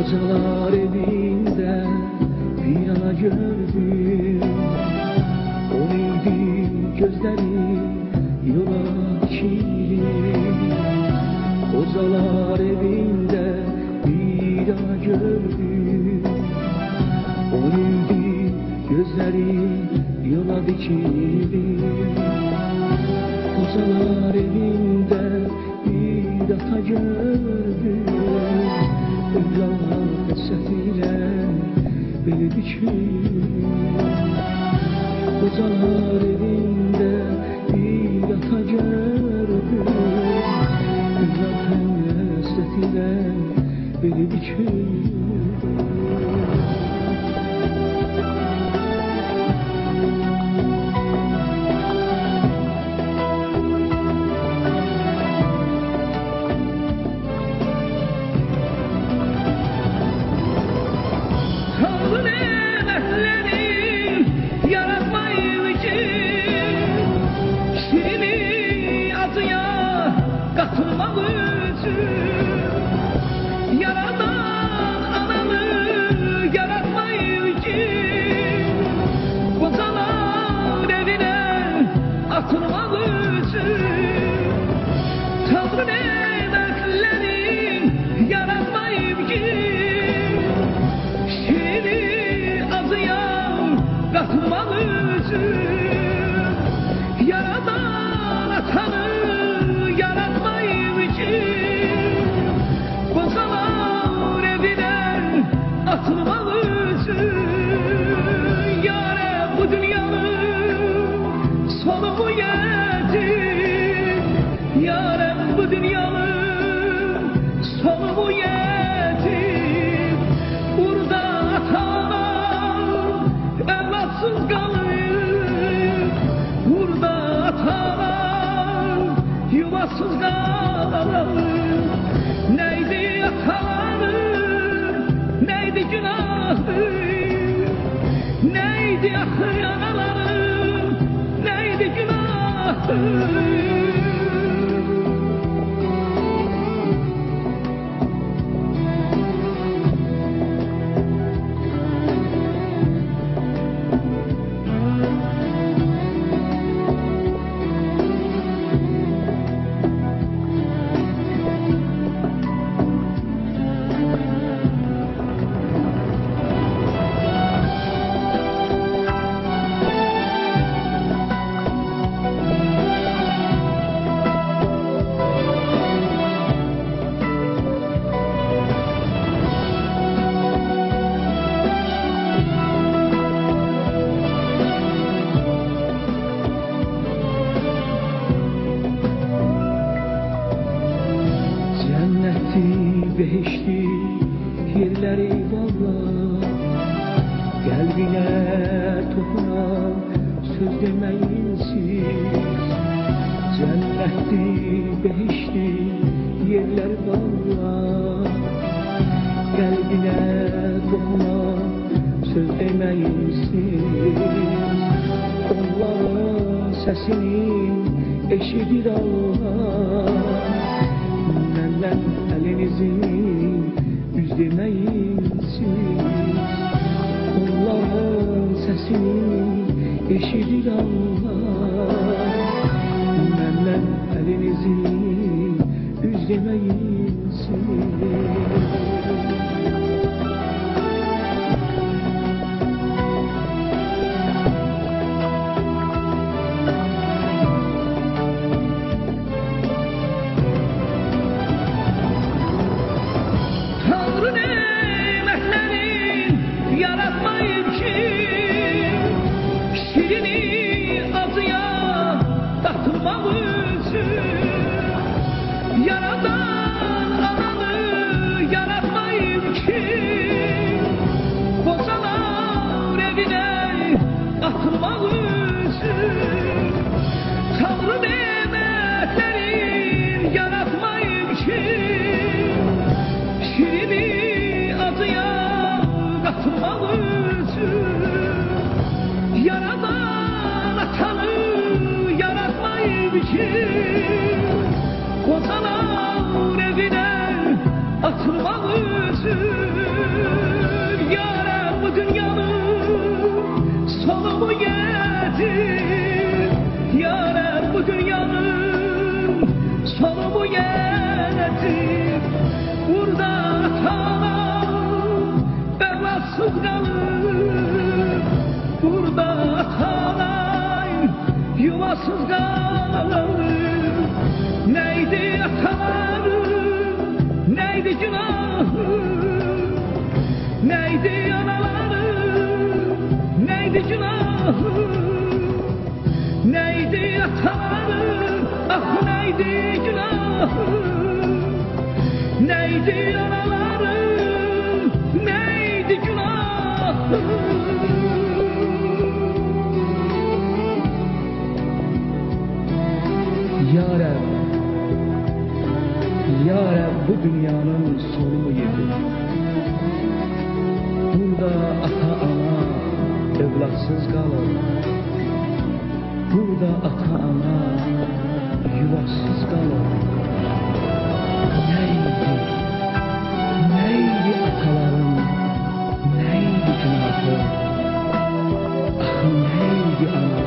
Kocalar evinde bir ana gördüm. O neydi gözleri yola dikili. Kocalar evinde bir ana gördüm. O neydi gözleri yola dikili. Kocalar evinde bir ata gördüm. Evlalar hasretiyle beni dikili. Kocalar evinde bir ata gördüm. Evlalar hasretiyle beni dikili. Neydi ataları, neydi günahı, neydi yanaları, neydi günahı. Behişti yerleri valla, kalbine dokunan söz demeyin siz. Cennetti behişti yerler valla, kalbine dokunan söz demeyin siz. Onların sesini eşidir Allah, benden elinizi üz demeyin siz. Onların sesini eşidir Allah, benden elinizi üz demeyin siz. Yaratmayıp ki şirini neydi? Burada atalar evlatsız kalır. Burada atalar yuvasız kalır. Neydi ataların, neydi günahı? Neydi anaların, neydi günahı? Neydi ataların, ah neydi günahı? Neydi anaların, neydi günahı? Ya Rab, Ya Rab, bu dünyanın sonu yedi. Burada ata ana evlatsız kalır. Burada ata ana yuvasız kalır. Neydi, neydi ataların, neydi günahı? Ah neydi ana